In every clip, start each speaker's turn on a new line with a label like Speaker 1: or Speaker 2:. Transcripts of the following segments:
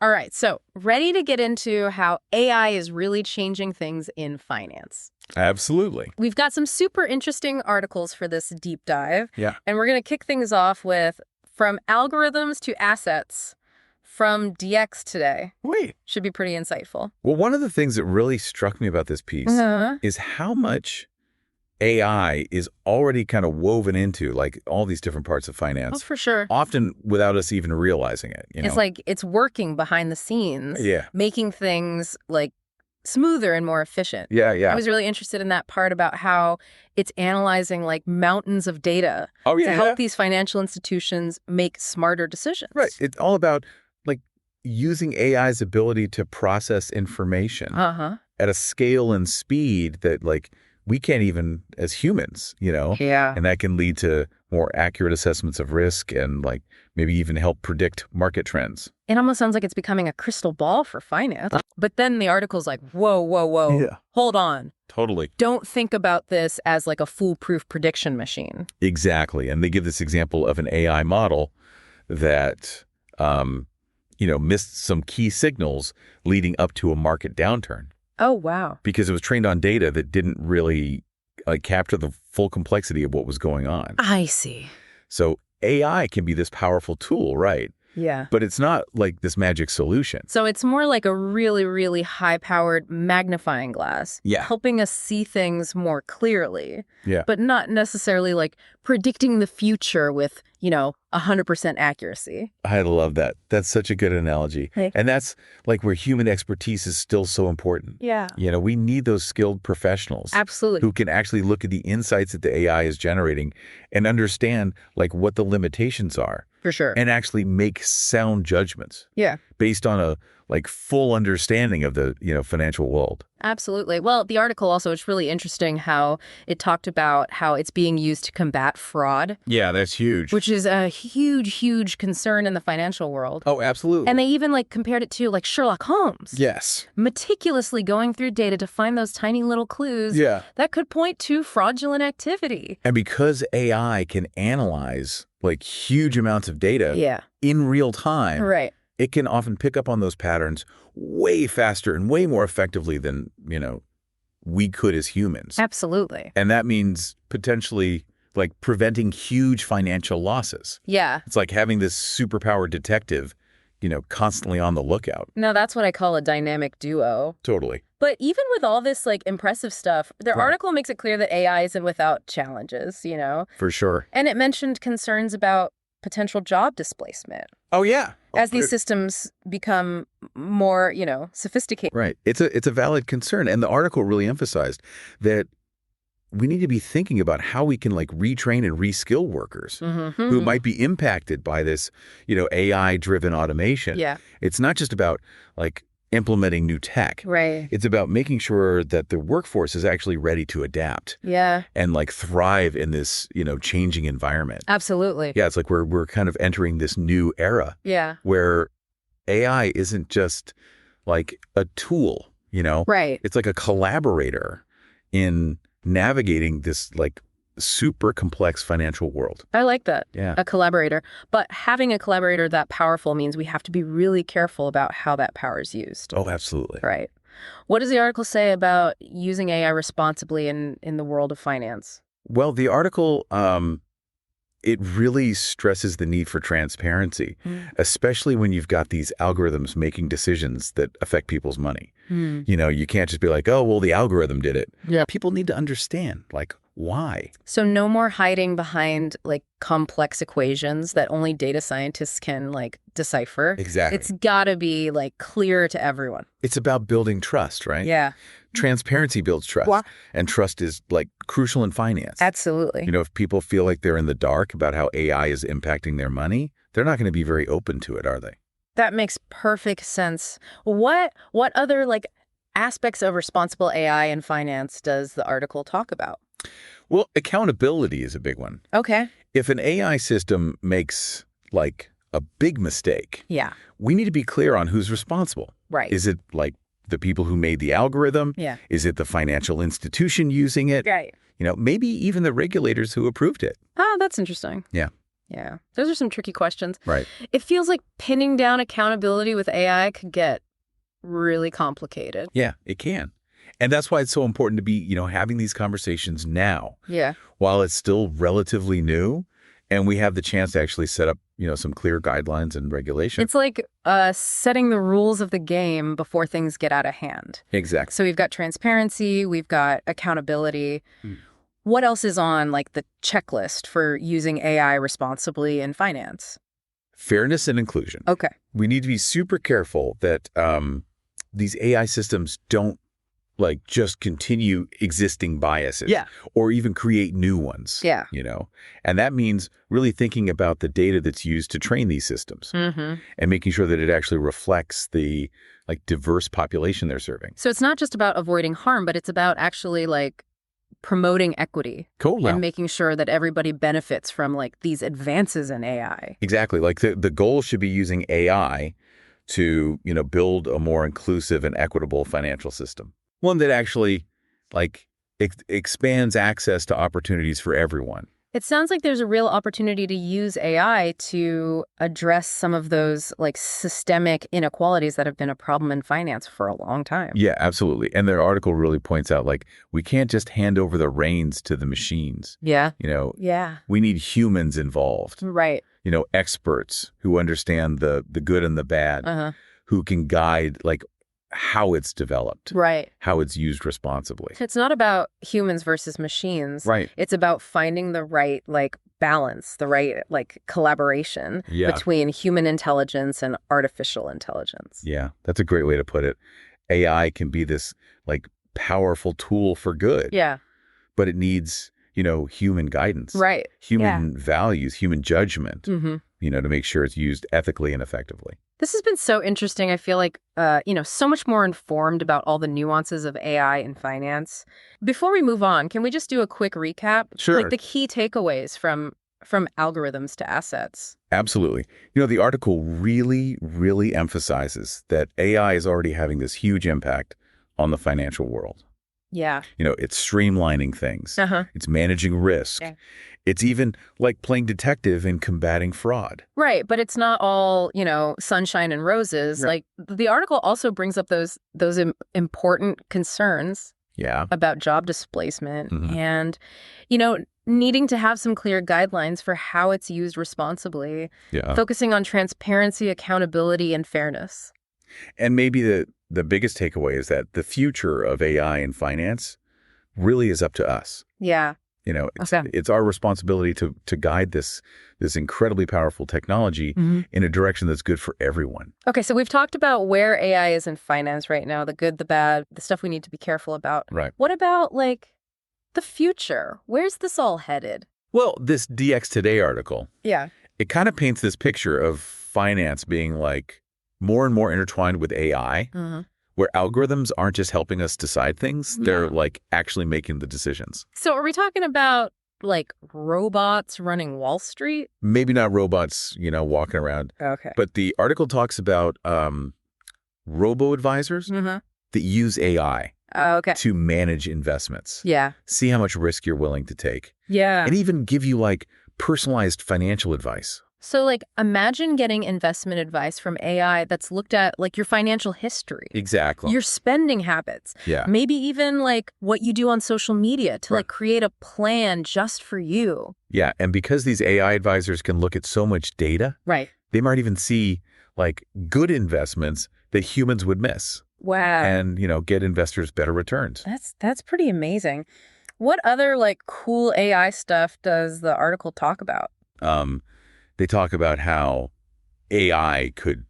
Speaker 1: All right, so ready to get into how AI is really changing things in finance.
Speaker 2: Absolutely.
Speaker 1: We've got some super interesting articles for this deep dive.
Speaker 2: Yeah.
Speaker 1: And we're going to kick things off with From Algorithms to Assets from DX Today.
Speaker 2: Wait.
Speaker 1: Should be pretty insightful.
Speaker 2: Well, one of the things that really struck me about this piece is how much AI is already kind of woven into like all these different parts of finance.
Speaker 1: Oh, for sure.
Speaker 2: Often without us even realizing it. You know?
Speaker 1: It's like it's working behind the scenes, making things like smoother and more efficient.
Speaker 2: Yeah.
Speaker 1: I was really interested in that part about how it's analyzing like mountains of data to help these financial institutions make smarter decisions.
Speaker 2: Right. It's all about like using AI's ability to process information at a scale and speed that like we can't even as humans, you know?
Speaker 1: Yeah.
Speaker 2: And that can lead to more accurate assessments of risk and like maybe even help predict market trends.
Speaker 1: It almost sounds like it's becoming a crystal ball for finance. But then the article's like, whoa.
Speaker 2: Yeah.
Speaker 1: Hold on.
Speaker 2: Totally.
Speaker 1: Don't think about this as like a foolproof prediction machine.
Speaker 2: Exactly. And they give this example of an AI model that, missed some key signals leading up to a market downturn.
Speaker 1: Oh, wow.
Speaker 2: Because it was trained on data that didn't really capture the full complexity of what was going on.
Speaker 1: I see.
Speaker 2: So AI can be this powerful tool, right?
Speaker 1: Yeah.
Speaker 2: But it's not like this magic solution.
Speaker 1: So it's more like a really, really high-powered magnifying glass.
Speaker 2: Yeah.
Speaker 1: Helping us see things more clearly.
Speaker 2: Yeah.
Speaker 1: But not necessarily like predicting the future with, 100% accuracy.
Speaker 2: I love that. That's such a good analogy.
Speaker 1: Hey.
Speaker 2: And that's like where human expertise is still so important.
Speaker 1: Yeah.
Speaker 2: We need those skilled professionals.
Speaker 1: Absolutely.
Speaker 2: Who can actually look at the insights that the AI is generating and understand like what the limitations are.
Speaker 1: For sure.
Speaker 2: And actually make sound judgments.
Speaker 1: Yeah.
Speaker 2: Based on a like full understanding of the, financial world.
Speaker 1: Absolutely. Well, the article also, it's really interesting how it talked about how it's being used to combat fraud.
Speaker 2: Yeah, that's huge.
Speaker 1: Which is a huge, huge concern in the financial world.
Speaker 2: Oh, absolutely.
Speaker 1: And they even like compared it to like Sherlock Holmes.
Speaker 2: Yes.
Speaker 1: Meticulously going through data to find those tiny little clues that could point to fraudulent activity.
Speaker 2: And because AI can analyze like huge amounts of data in real time.
Speaker 1: Right.
Speaker 2: It can often pick up on those patterns way faster and way more effectively than, we could as humans.
Speaker 1: Absolutely.
Speaker 2: And that means potentially like preventing huge financial losses.
Speaker 1: Yeah.
Speaker 2: It's like having this superpowered detective, constantly on the lookout.
Speaker 1: No, that's what I call a dynamic duo.
Speaker 2: Totally.
Speaker 1: But even with all this like impressive stuff, their article makes it clear that AI isn't without challenges,
Speaker 2: For sure.
Speaker 1: And it mentioned concerns about potential job displacement.
Speaker 2: Oh, yeah.
Speaker 1: As these systems become more, sophisticated.
Speaker 2: Right. It's a valid concern. And the article really emphasized that we need to be thinking about how we can like retrain and reskill workers who might be impacted by this, AI-driven automation.
Speaker 1: Yeah.
Speaker 2: It's not just about like implementing new tech.
Speaker 1: Right.
Speaker 2: It's about making sure that the workforce is actually ready to adapt.
Speaker 1: Yeah.
Speaker 2: And like thrive in this, changing environment.
Speaker 1: Absolutely.
Speaker 2: Yeah, it's like we're kind of entering this new era.
Speaker 1: Yeah.
Speaker 2: Where AI isn't just like a tool,
Speaker 1: Right.
Speaker 2: It's like a collaborator in navigating this like super complex financial world.
Speaker 1: I like that.
Speaker 2: Yeah.
Speaker 1: A collaborator. But having a collaborator that powerful means we have to be really careful about how that power is used.
Speaker 2: Oh, absolutely.
Speaker 1: Right. What does the article say about using AI responsibly in the world of finance?
Speaker 2: Well, the article, it really stresses the need for transparency, especially when you've got these algorithms making decisions that affect people's money. You can't just be like, oh, well, the algorithm did it.
Speaker 1: Yeah.
Speaker 2: People need to understand, like, why?
Speaker 1: So no more hiding behind like complex equations that only data scientists can like decipher.
Speaker 2: Exactly.
Speaker 1: It's got to be like clear to everyone.
Speaker 2: It's about building trust, right?
Speaker 1: Yeah.
Speaker 2: Transparency builds trust. And trust is like crucial in finance.
Speaker 1: Absolutely.
Speaker 2: If people feel like they're in the dark about how AI is impacting their money, they're not going to be very open to it, are they?
Speaker 1: That makes perfect sense. What other like aspects of responsible AI in finance does the article talk about?
Speaker 2: Well, accountability is a big one.
Speaker 1: Okay.
Speaker 2: If an AI system makes like a big mistake, we need to be clear on who's responsible.
Speaker 1: Right.
Speaker 2: Is it like the people who made the algorithm?
Speaker 1: Yeah.
Speaker 2: Is it the financial institution using it?
Speaker 1: Right.
Speaker 2: Maybe even the regulators who approved it.
Speaker 1: Oh, that's interesting.
Speaker 2: Yeah.
Speaker 1: Yeah. Those are some tricky questions.
Speaker 2: Right.
Speaker 1: It feels like pinning down accountability with AI could get really complicated.
Speaker 2: Yeah, it can. And that's why it's so important to be, having these conversations now.
Speaker 1: Yeah.
Speaker 2: While it's still relatively new, and we have the chance to actually set up, some clear guidelines and regulations.
Speaker 1: It's like setting the rules of the game before things get out of hand.
Speaker 2: Exactly.
Speaker 1: So we've got transparency, we've got accountability. What else is on the checklist for using AI responsibly in finance?
Speaker 2: Fairness and inclusion.
Speaker 1: Okay.
Speaker 2: We need to be super careful that these AI systems don't just continue existing biases.
Speaker 1: Yeah.
Speaker 2: Or even create new ones.
Speaker 1: Yeah.
Speaker 2: And that means really thinking about the data that's used to train these systems and making sure that it actually reflects the diverse population they're serving.
Speaker 1: So it's not just about avoiding harm, but it's about actually promoting equity and making sure that everybody benefits from these advances in AI.
Speaker 2: Exactly. The goal should be using AI to, build a more inclusive and equitable financial system. One that actually expands access to opportunities for everyone.
Speaker 1: It sounds like there's a real opportunity to use AI to address some of those systemic inequalities that have been a problem in finance for a long time.
Speaker 2: Yeah, absolutely. And their article really points out we can't just hand over the reins to the machines.
Speaker 1: Yeah.
Speaker 2: Yeah. We need humans involved.
Speaker 1: Right.
Speaker 2: Experts who understand the good and the bad, who can guide how it's developed,
Speaker 1: right?
Speaker 2: How it's used responsibly.
Speaker 1: It's not about humans versus machines,
Speaker 2: right?
Speaker 1: It's about finding the right balance, the right collaboration between human intelligence and artificial intelligence.
Speaker 2: Yeah, that's a great way to put it. AI can be this powerful tool for good.
Speaker 1: Yeah,
Speaker 2: but it needs human guidance,
Speaker 1: right?
Speaker 2: Human values, human judgment, to make sure it's used ethically and effectively.
Speaker 1: This has been so interesting. I feel so much more informed about all the nuances of AI in finance. Before we move on, can we just do a quick recap?
Speaker 2: Sure.
Speaker 1: The key takeaways from algorithms to assets.
Speaker 2: Absolutely. The article really, really emphasizes that AI is already having this huge impact on the financial world.
Speaker 1: Yeah.
Speaker 2: It's streamlining things. It's managing risk. Yeah. It's even playing detective in combating fraud.
Speaker 1: Right. But it's not all, sunshine and roses. Right. The article also brings up those important concerns about job displacement and, needing to have some clear guidelines for how it's used responsibly, focusing on transparency, accountability, and fairness.
Speaker 2: And maybe the biggest takeaway is that the future of AI in finance really is up to us.
Speaker 1: Yeah.
Speaker 2: It's our responsibility to guide this incredibly powerful technology in a direction that's good for everyone.
Speaker 1: Okay, so we've talked about where AI is in finance right now, the good, the bad, the stuff we need to be careful about.
Speaker 2: Right.
Speaker 1: What about the future? Where's this all headed?
Speaker 2: Well, this DX Today article, it kind of paints this picture of finance being more and more intertwined with AI. Where algorithms aren't just helping us decide things, they're actually making the decisions.
Speaker 1: So are we talking about robots running Wall Street?
Speaker 2: Maybe not robots, walking around.
Speaker 1: Okay.
Speaker 2: But the article talks about robo-advisors that use AI to manage investments.
Speaker 1: Yeah.
Speaker 2: See how much risk you're willing to take.
Speaker 1: Yeah.
Speaker 2: And even give you personalized financial advice.
Speaker 1: So, imagine getting investment advice from AI that's looked at, your financial history.
Speaker 2: Exactly.
Speaker 1: Your spending habits.
Speaker 2: Yeah.
Speaker 1: Maybe even, what you do on social media to, create a plan just for you.
Speaker 2: Yeah, and because these AI advisors can look at so much data,
Speaker 1: right,
Speaker 2: they might even see, good investments that humans would miss.
Speaker 1: Wow.
Speaker 2: And, get investors better returns.
Speaker 1: That's pretty amazing. What other, cool AI stuff does the article talk about?
Speaker 2: They talk about how AI could,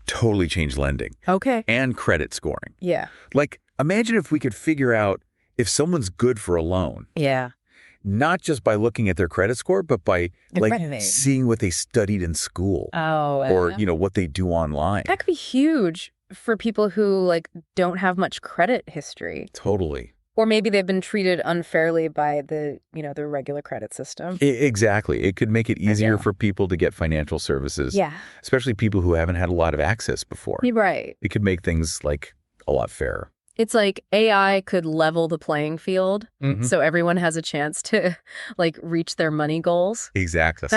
Speaker 2: totally change lending.
Speaker 1: Okay.
Speaker 2: And credit scoring.
Speaker 1: Yeah.
Speaker 2: Imagine if we could figure out if someone's good for a loan.
Speaker 1: Yeah.
Speaker 2: Not just by looking at their credit score, but by, seeing what they studied in school.
Speaker 1: Oh.
Speaker 2: Or, what they do online.
Speaker 1: That could be huge for people who, don't have much credit history.
Speaker 2: Totally.
Speaker 1: Or maybe they've been treated unfairly by the regular credit system.
Speaker 2: Exactly. It could make it easier for people to get financial services.
Speaker 1: Yeah.
Speaker 2: Especially people who haven't had a lot of access before.
Speaker 1: Right.
Speaker 2: It could make things a lot fairer.
Speaker 1: It's like AI could level the playing field so everyone has a chance to like reach their money goals.
Speaker 2: Exactly.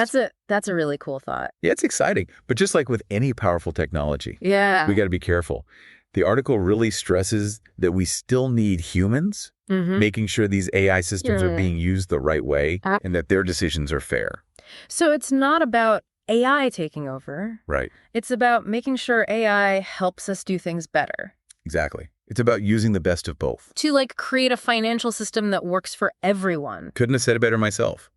Speaker 1: That's a really cool thought.
Speaker 2: Yeah, it's exciting. But just like with any powerful technology, we got to be careful. The article really stresses that we still need humans making sure these AI systems are being used the right way and that their decisions are fair.
Speaker 1: So it's not about AI taking over.
Speaker 2: Right.
Speaker 1: It's about making sure AI helps us do things better.
Speaker 2: Exactly. It's about using the best of both.
Speaker 1: To like create a financial system that works for everyone.
Speaker 2: Couldn't have said it better myself.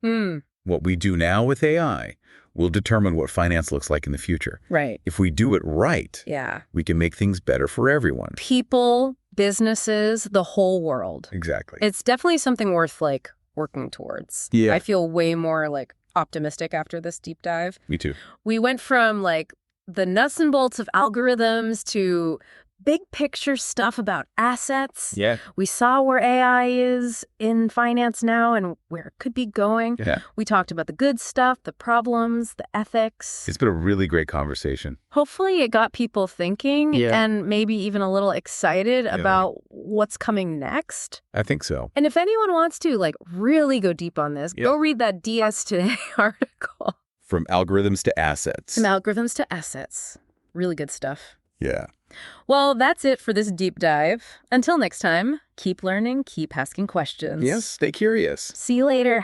Speaker 2: What we do now with AI will determine what finance looks like in the future.
Speaker 1: Right.
Speaker 2: If we do it right, we can make things better for everyone.
Speaker 1: People, businesses, the whole world.
Speaker 2: Exactly.
Speaker 1: It's definitely something worth like working towards.
Speaker 2: Yeah.
Speaker 1: I feel way more like optimistic after this deep dive.
Speaker 2: Me too.
Speaker 1: We went from like the nuts and bolts of algorithms to big picture stuff about assets.
Speaker 2: Yeah.
Speaker 1: We saw where AI is in finance now and where it could be going.
Speaker 2: Yeah.
Speaker 1: We talked about the good stuff, the problems, the ethics.
Speaker 2: It's been a really great conversation.
Speaker 1: Hopefully it got people thinking and maybe even a little excited about what's coming next.
Speaker 2: I think so.
Speaker 1: And if anyone wants to like really go deep on this, go read that DS Today article.
Speaker 2: From algorithms to assets.
Speaker 1: From algorithms to assets. Really good stuff.
Speaker 2: Yeah.
Speaker 1: Well, that's it for this deep dive. Until next time, keep learning, keep asking questions.
Speaker 2: Yes, stay curious.
Speaker 1: See you later.